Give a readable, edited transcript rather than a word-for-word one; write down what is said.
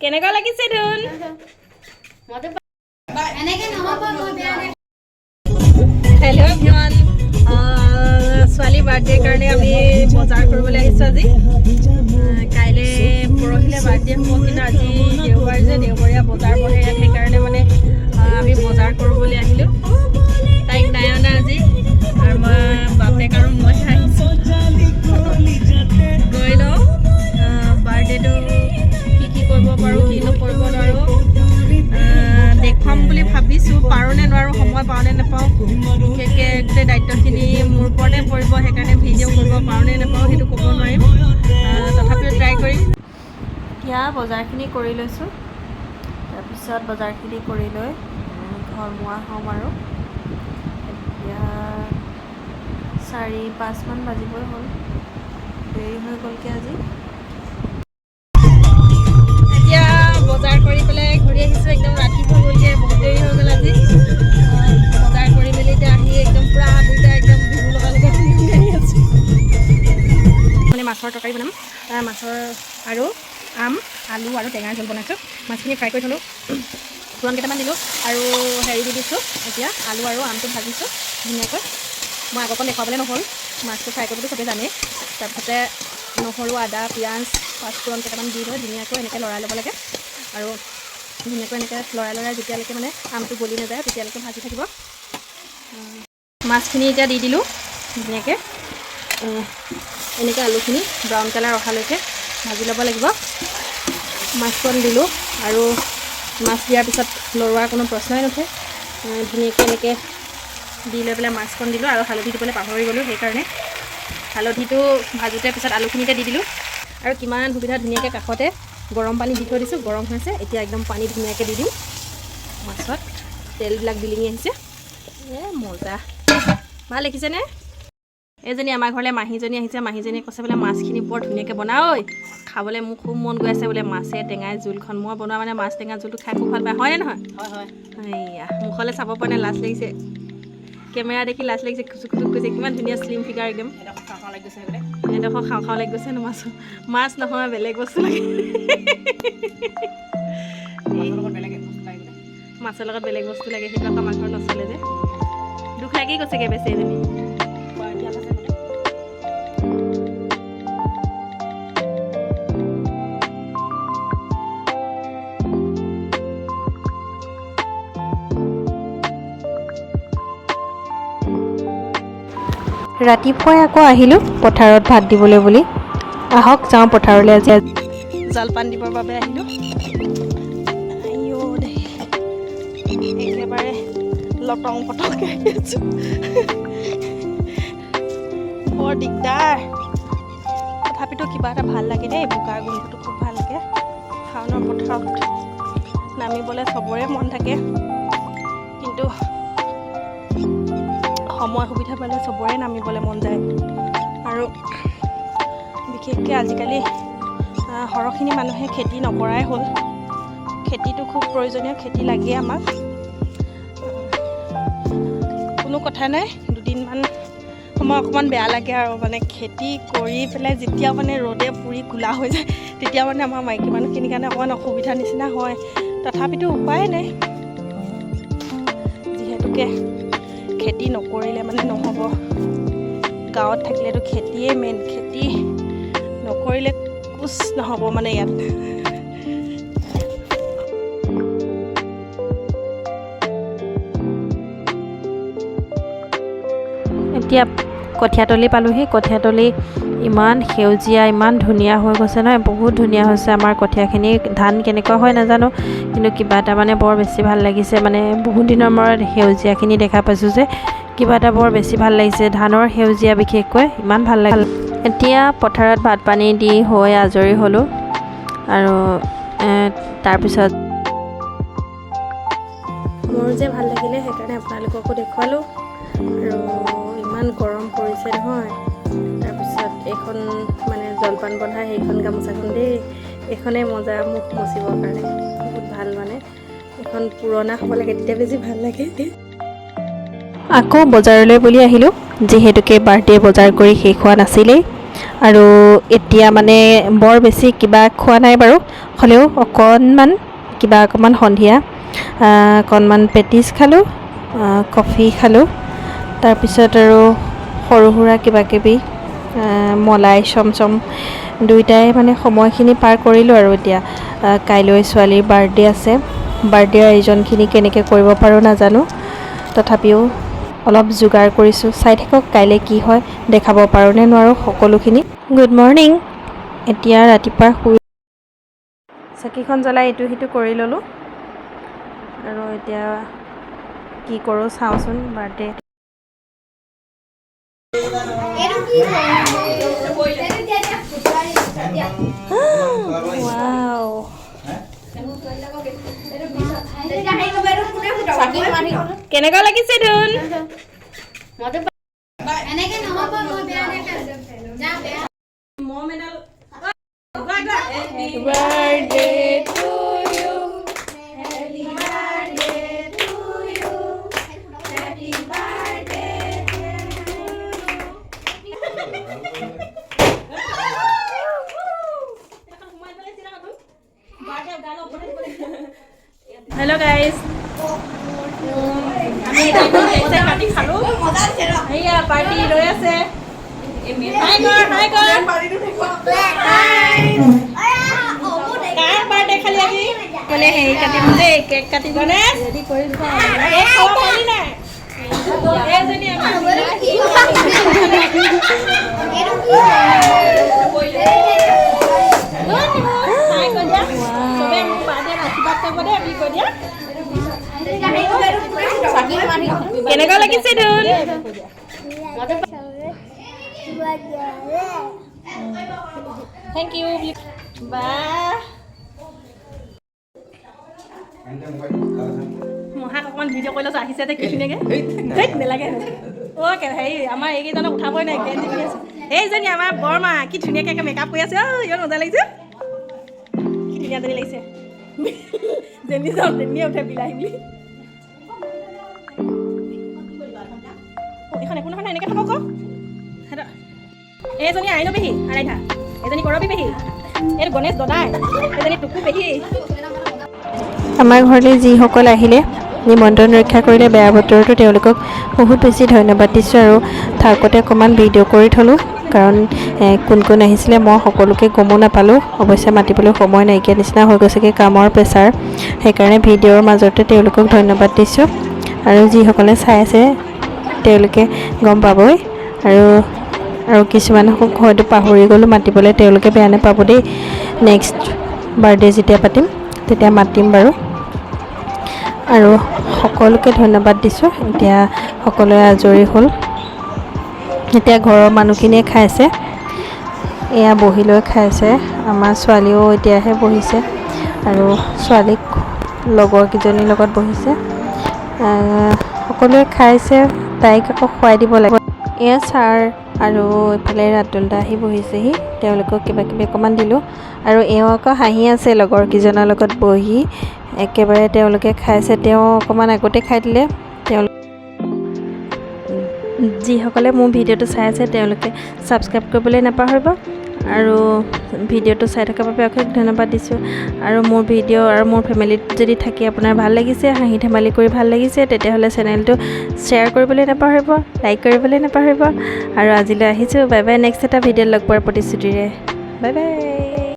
কেনেকুৱা লাগিছে ধুন হেল্ল' এভৰিৱান ছোৱালী বাৰ্থডেৰ কাৰণে আমি বজাৰ কৰিবলৈ আহিছোঁ আজি কাইলৈ পৰহিলৈ বাৰ্থডে হ'ব কিন্তু আজি দেওবাৰ যে দেওবৰীয়া বজাৰ বহে ইয়াত সেইকাৰণে মানে আমি বজাৰ কৰিবলৈ আহিলোঁ তাইক নাই অনা আজি আৰু মই বাপেক আৰু মই আহিছোঁ গৈ লওঁ বাৰ্থডেটো কি কৰিব পাৰোঁ কি নকৰিব নোৱাৰোঁ দেখুৱাম বুলি ভাবিছোঁ পাৰোঁ নে নোৱাৰোঁ সময় পাওঁ নে নাপাওঁ বিশেষকৈ গোটেই দায়িত্বখিনি মোৰ ওপৰতে পৰিব সেইকাৰণে ভিডিঅ' কৰিব পাৰোঁ নে নাপাওঁ সেইটো ক'ব নোৱাৰিম তথাপিও ট্ৰাই কৰিম এতিয়া বজাৰখিনি কৰি লৈছোঁ তাৰপিছত বজাৰখিনি কৰি লৈ ঘৰ মোৱা হ'ম আৰু এতিয়া 4-5 মান বাজিবই হ'ল দেৰি হৈ গ'লগৈ আজি এতিয়া বজাৰ কৰি পেলাই ঘূৰি আহিছোঁ একদম ৰাতিপুৱা গ'লগৈ বহুত দেৰি হৈ গ'ল আজি বজাৰ কৰি মেলি এতিয়া আহি একদম পূৰা দুইটা একদম বিহু লগালগা আহি আছোঁ মানে মাছৰ তৰকাৰী বনাম মাছৰ আৰু আম আলু আৰু টেঙাৰ জোল বনাইছোঁ মাছখিনি ফ্ৰাই কৰি থ'লোঁ ফোৰণ কেইটামান দিলোঁ আৰু হেৰি দি দিছোঁ এতিয়া আলু আৰু আমটো ভাজিছোঁ ধুনীয়াকৈ মই আগৰকণ দেখুৱাবলৈ নহ'ল মাছটো ফ্ৰাই কৰিবলৈ চবেই জানেই তাৰপিছতে নহৰু আদা পিঁয়াজ পাঁচফোৰণ কেইটামান দি লৈ ধুনীয়াকৈ এনেকৈ লৰাই ল'ব লাগে আৰু ধুনীয়াকৈ এনেকৈ লৰাই যেতিয়ালৈকে মানে আমটো গলি নাযায় তেতিয়ালৈকে ভাজি থাকিব মাছখিনি এতিয়া দি দিলোঁ ধুনীয়াকৈ এনেকৈ আলুখিনি ব্ৰাউন কালাৰ অহালৈকে ভাজি ল'ব লাগিব মাছকণ দিলোঁ আৰু মাছ দিয়াৰ পিছত লৰোৱাৰ কোনো প্ৰশ্নই নুঠে ধুনীয়াকৈ এনেকৈ দি লৈ পেলাই মাছকণ দিলোঁ আৰু হালধি দিবলৈ পাহৰি গ'লোঁ সেইকাৰণে হালধিটো ভাজোতে পিছত আলুখিনিতে দি দিলোঁ আৰু কিমান সুবিধা ধুনীয়াকৈ কাষতে গৰম পানী দি থৈ দিছোঁ গৰম হৈছে এতিয়া একদম পানী ধুনীয়াকৈ দি দিম মাছত তেলবিলাক বিলিঙি আহিছে মজা ভাল দেখিছেনে এইজনী আমাৰ ঘৰলৈ মাহীজনী আহিছে মাহীজনীয়ে কৈছে বোলে মাছখিনি বৰ ধুনীয়াকৈ বনা ঐ খাবলৈ মোৰ খুব মন গৈ আছে বোলে মাছে টেঙাই জোলখন মই বনোৱা মানে মাছ টেঙা জোলটো খাই খুব ভাল পায় হয়নে নহয় হয় এয়া মুখলৈ চাব পৰা নাই লাজ লাগিছে কেমেৰা দেখি লাজ লাগিছে খুচুক কৈছে কিমান ধুনীয়া শ্লিম ফিগাৰ একদম এডোখৰ খাওঁ লাগি গৈছে ন মাছ নহয় বেলেগ বস্তু লাগে মাছৰ লগত বেলেগ বস্তু লাগে সেইটো আকৌ আমাৰ ঘৰত নচলে যে দুখ লাগি গৈছেগৈ বেছি এজনী ৰাতিপুৱাই আকৌ আহিলোঁ পথাৰত ভাত দিবলৈ বুলি আহক যাওঁ পথাৰলৈ আজি জলপান দিবৰ বাবে আহিলোঁ একেবাৰে লটং পটংকৈ আহি আছোঁ বৰ দিগদাৰ তথাপিতো কিবা এটা ভাল লাগে দেই বোকাৰ গোন্ধটো খুব ভাল লাগে শাওনৰ পথাৰত নামিবলৈ চবৰে মন থাকে কিন্তু সময় সুবিধা পালে চবৰে নামিবলৈ মন যায় আৰু বিশেষকৈ আজিকালি সৰহখিনি মানুহে খেতি নকৰাই হ'ল খেতিটো খুব প্ৰয়োজনীয় খেতি লাগেই আমাক কোনো কথা নাই দুদিনমান সময় অকণমান বেয়া লাগে আৰু মানে খেতি কৰি পেলাই যেতিয়া মানে ৰ'দে পুৰি কোলা হৈ যায় তেতিয়া মানে আমাৰ মাইকী মানুহখিনিৰ কাৰণে অকণমান অসুবিধাৰ নিচিনা হয় তথাপিতো উপায় নাই যিহেতুকে খেতি নকৰিলে মানে নহ'ব গাঁৱত থাকিলেতো খেতিয়ে মেইন খেতি নকৰিলে কুছ নহ'ব মানে ইয়াত এতিয়া কঠীয়াতলি পালোহি কঠীয়াতলি ইমান সেউজীয়া ইমান ধুনীয়া হৈ গৈছে নহয় বহুত ধুনীয়া হৈছে আমাৰ কঠীয়াখিনি ধান কেনেকুৱা হয় নাজানো কিন্তু কিবা এটা মানে বৰ বেছি ভাল লাগিছে মানে বহুত দিনৰ মূৰত সেউজীয়াখিনি দেখা পাইছোঁ যে কিবা এটা বৰ বেছি ভাল লাগিছে ধানৰ সেউজীয়া বিশেষকৈ ইমান ভাল লাগে এতিয়া পথাৰত ভাত পানী দি হৈ আজৰি হ'লোঁ আৰু তাৰপিছত মোৰ যে ভাল লাগিলে সেইকাৰণে আপোনালোককো দেখুৱালোঁ আৰু ইমান গৰম পৰিছে নহয় তাৰপিছত এইখন মানে জলপান বন্ধা সেইখন গামোচাখন দেই এইখনেই মজা মুখ মচিবৰ কাৰণে বহুত ভাল মানে এখন পুৰণা হ'ব লাগে তেতিয়া বেছি ভাল লাগে আকৌ বজাৰলৈ বুলি আহিলোঁ যিহেতুকে বাৰ্থডে বজাৰ কৰি শেষ হোৱা নাছিলেই আৰু এতিয়া মানে বৰ বেছি কিবা খোৱা নাই বাৰু, হ'লেও অকণমান সন্ধিয়া অকণমান পেটিছ খালোঁ, কফি খালোঁ, তাৰপিছত আৰু সৰু সুৰা কিবাকিবি মলাই চমচম দুয়োটাই মানে সময়খিনি পাৰ কৰিলোঁ। আৰু এতিয়া কাইলৈ ছোৱালীৰ বাৰ্থডে আছে, বাৰ্থডেৰ আয়োজনখিনি কেনেকৈ কৰিব পাৰোঁ নাজানো, তথাপিও অলপ যোগাৰ কৰিছোঁ। চাই থাকক কাইলৈ কি হয়, দেখাব পাৰোঁ নে নোৱাৰোঁ সকলোখিনি। Good morning. এতিয়া ৰাতিপুৱা শুই চাকিখন জ্বলাই ইটো সিটো কৰি ল'লোঁ, আৰু এতিয়া কি কৰোঁ চাওঁচোন। বাৰ্থডে কেনেকুৱা লাগিছে ধুন? হেল্ল' গাইজ, আমি কাটি খালোঁ। সেয়া পাৰ্টি লৈ আছে। কাৰ বাৰ্থডে খালি আজি? মানে হেৰি কাটিম দেই, কেক কাটিম গণেশ। কেক খাব পাৰি নাই? এইজনী কেনেকুৱা লাগিছে ধুন? Thank you. বাহ, মহাক অকণমান ভিডিঅ' কৰি লৈছোঁ, আহিছে যে কি ধুনীয়াকৈ। নেলাগে অ'কে। হেৰি আমাৰ এইকেইজনক উঠাবই নাই, গেঞ্জি পিন্ধি আছে। এইজনী আমাৰ বৰমা কি ধুনীয়াকৈ মেকআপ কৰি আছে। ইমান মজা লাগিছে, কি ধুনীয়াজনী লাগিছে। যেনি যাওঁ তেনিয়ে উঠে বিলাহী বুলি। এইখন একো নহয়, এনেকৈ থ'ব আকৌ। এইজনী আইনো পেহী আৰাইধা, এজনী কৰবী পেহী, এইটো গণেশ দদাই, এজনী টুকু পেহী। আমাৰ ঘৰলৈ যিসকল আহিলে, নিমন্ত্ৰণ ৰক্ষা কৰিলে বেয়া বতৰতো, তেওঁলোকক বহুত বেছি ধন্যবাদ দিছোঁ। আৰু থাকোঁতে অকণমান ভিডিঅ' কৰি থ'লোঁ, কাৰণ কোন কোন আহিছিলে মই সকলোকে গমো নাপালোঁ। অৱশ্যে মাতিবলৈ সময় নাইকিয়া নিচিনা হৈ গৈছেগৈ, কামৰ প্ৰেছাৰ। সেইকাৰণে ভিডিঅ'ৰ মাজতে তেওঁলোকক ধন্যবাদ দিছোঁ। আৰু যিসকলে চাই আছে তেওঁলোকে গম পাবই, আৰু কিছুমানক হয়তো পাহৰি গ'লোঁ মাতিবলৈ, তেওঁলোকে বেয়া নাপাব দেই। নেক্সট বাৰ্থডে যেতিয়া পাতিম তেতিয়া মাতিম বাৰু। আৰু সকলোকে ধন্যবাদ দিছোঁ। এতিয়া সকলোৱে আজৰি হ'ল, এতিয়া ঘৰৰ মানুহখিনিয়ে খাইছে, এয়া বহি লৈ খাইছে। আমাৰ ছোৱালীও এতিয়াহে বহিছে, আৰু ছোৱালীক লগৰ কেইজনীৰ লগত বহিছে। সকলোৱে খাইছে, তাইক আকৌ খুৱাই দিব লাগে। এয়া ছাৰ আৰু এইফালে ৰাতুল দা আহি বহিছেহি, তেওঁলোকক কিবা কিবি অকণমান দিলোঁ। আৰু এওঁ আকৌ হাঁহি আছে লগৰ কেইজনৰ লগত বহি, একেবাৰে তেওঁলোকে খাইছে। তেওঁ অকণমান আগতে খাই দিলে। যিসকলে মোৰ ভিডিঅ'টো চাই আছে তেওঁলোকে ছাবস্ক্ৰাইব কৰিবলৈ নাপাহৰিব, আৰু ভিডিঅ'টো চাই থকাৰ বাবে অশেষ ধন্যবাদ দিছোঁ। আৰু মোৰ ভিডিঅ' আৰু মোৰ ফেমিলিত যদি থাকি আপোনাৰ ভাল লাগিছে, হাঁহি ধেমালি কৰি ভাল লাগিছে, তেতিয়াহ'লে চেনেলটো শ্বেয়াৰ কৰিবলৈ নাপাহৰিব, লাইক কৰিবলৈ নাপাহৰিব। আৰু আজিলৈ আহিছোঁ, বাই বাই। নেক্সট এটা ভিডিঅ'ত লগ পোৱাৰ প্ৰতিশ্ৰুতিৰে, বাই বাই।